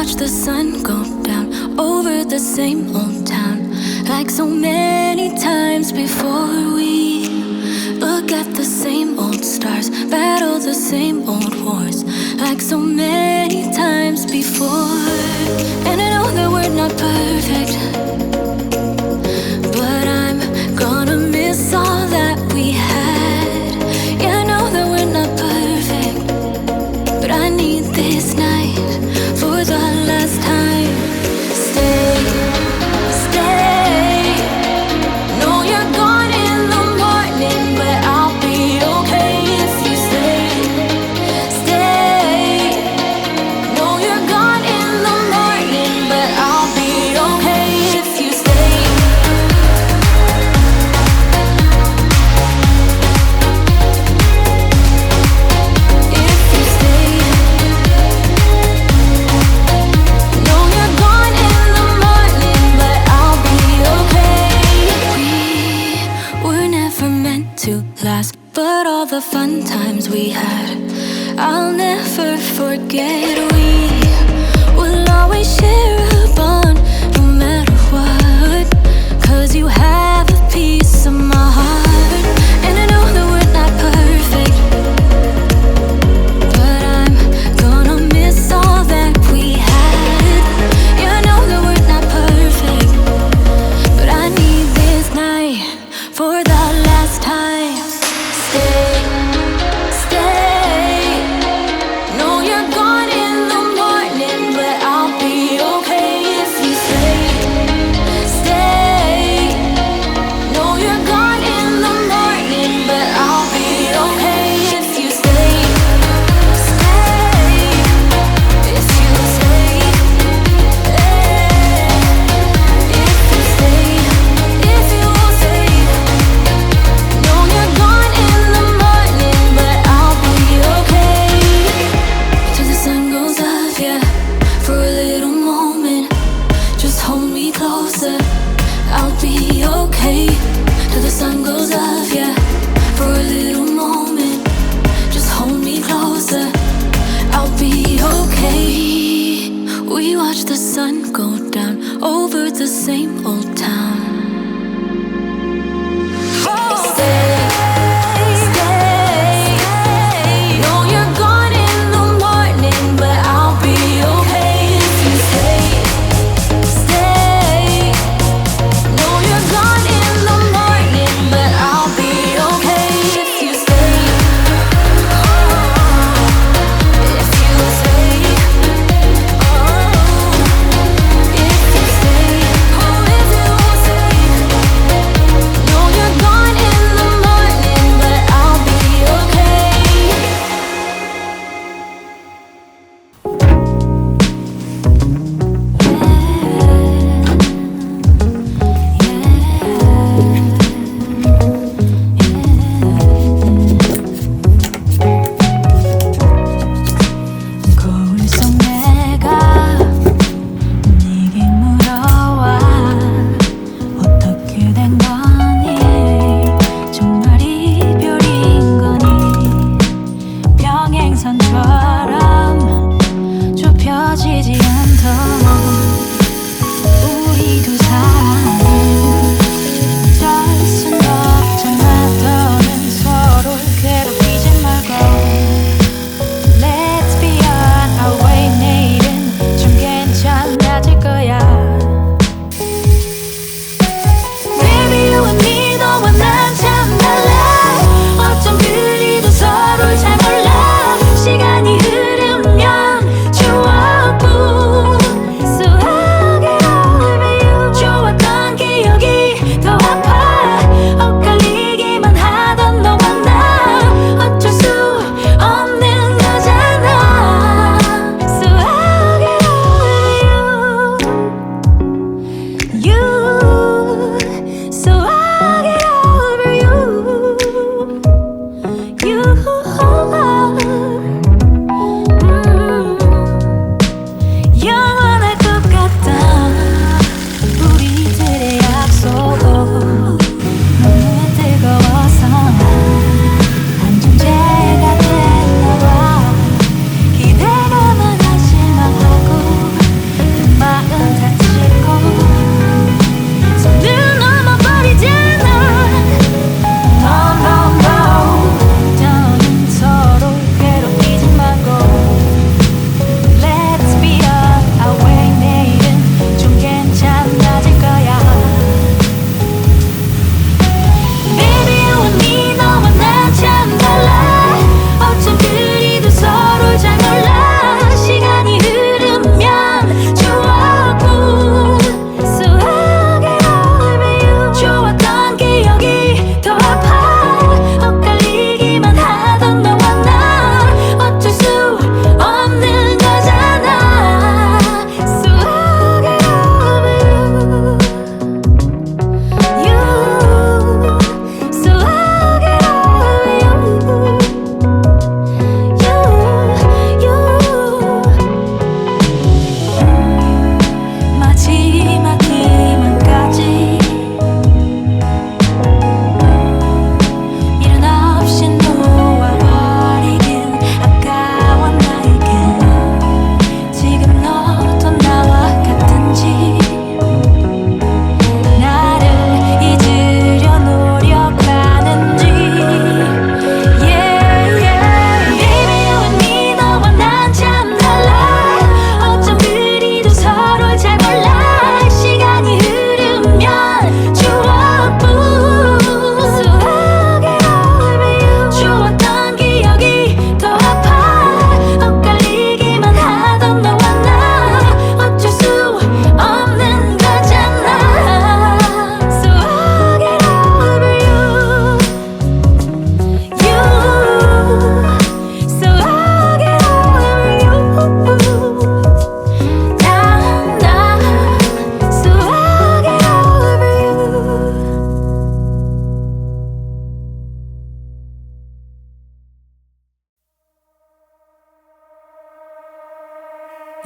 watch the sun go down over the same old town, like so many times before. We look at the same old stars, battle the same old wars, like so many times before. And I know that we're not perfect, but I'm gonna miss all that we had. Yeah, I know that we're not perfect, but I need this night for the last time. Stay, stay. No, you're gone in the morning, but I'll be okay if you stay, stay. No, you're gone in the morning, but I'll be okay if you stay. If you stay. No, you're gone in the morning, but I'll be okay. We were never meant to last, but all the fun times we had, I'll never forget. We will always share a bond, no matter what, 'cause you have a piece of my heart. And I know that we're not perfect, but I'm gonna miss all that we had. Yeah, I know that we're not perfect, but I need this night for the last time. Stay, stay. No, you're gone in the morning, but I'll be okay if you stay, stay. No, you're gone in the morning, but I'll be okay if you stay, stay. If you stay, if you stay, if you stay. No, you're gone in the morning, but I'll be okay. Till the sun goes up, yeah, for a little moment. Just hold me closer, I'll be okay. Till the sun goes up, yeah, for a little moment. Just hold me closer, I'll be okay. We watch the sun go down over the same old town. Stay, stay. No, you're gone in the morning, but I'll be okay if you stay, stay. No, you're gone in the morning, but I'll be okay if you stay. If you stay. If you stay. Oh, if you stay. No, you're gone in the morning, but I'll be okay. 거울 속 내가 네게 물어와 어떻게 된 거니? 정말 이별인 거니? 평행선처럼 좁혀지지 않도록 우리 두 사람 잘순 걱정 마. 더는 서로를 괴롭히지 말고 Let's be on our way. 내일은 좀 괜찮아질 거야. Baby, you and me, 너와 난 참 달라. 어쩜 그리도 서로를 잘 몰라. 시간이 흐르면 추억뿐. So I'll get over you. 좋았던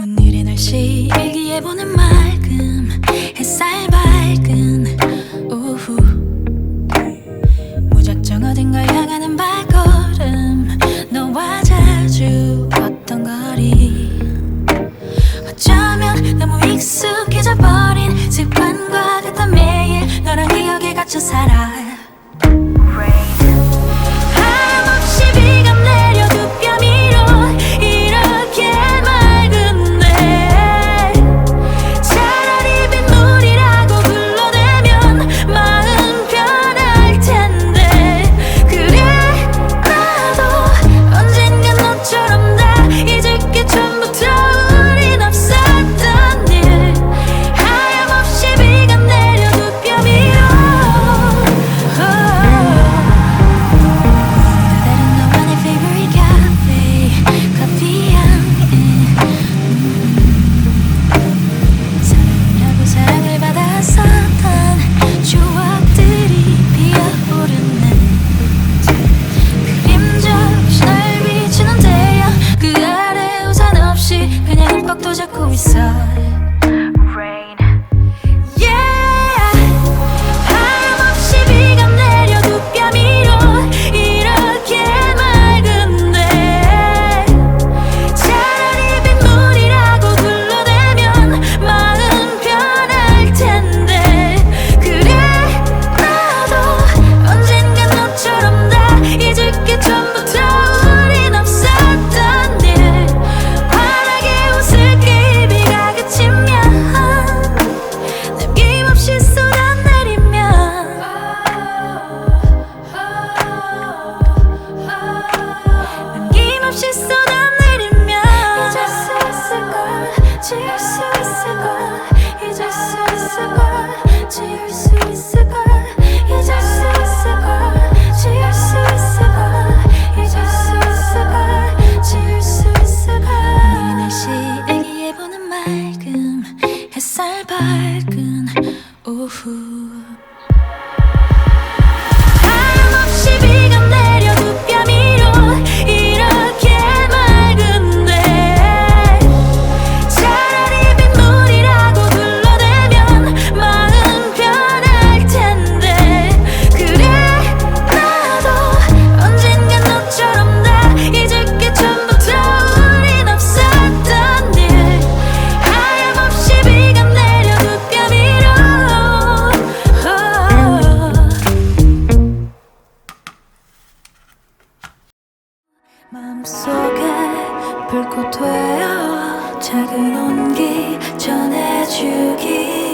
오늘의 날씨 일기예보는 맑음 햇살 밝은 오후 무작정 어딘가를 향하는 발걸음 너와 자주 걷던 거리 어쩌면 너무 익숙해져 버린 습관과 같던 매일 너랑 기억에 갇혀 살아 잡고 있어 Rain Yeah 하염없이 비가 내려 두 뺨 위로 이렇게 맑은데 차라리 빗물이라고 불러대면 마음 편할 텐데 그래 나도 언젠간 너처럼 다 잊을 게 전부터 우린 없었던 일 환하게 웃을 남김없이 쏟아내리면 남김없이 쏟아내리면 잊을 수 있을걸 지울 수 있을걸 잊을 수 있을걸 지울 수 있을걸 잊을 수 있을걸 지울 수 있을걸 잊을 수 있을걸 지울 수 있을걸 이 날씨 일기예보는 맑음 햇살 밝은 오후 하염없이 비가 내려 두 뺨 위로 이렇게 맑은데 차라리 빗물이라고 불러대면 마음 편할 텐데 그래 나도 언젠간 너처럼 다 잊을 게 전부터 우린 없었던 일 하염없이 비가 내려 두 뺨 위로 마음속에 불꽃 되어 작은 온기 전해주기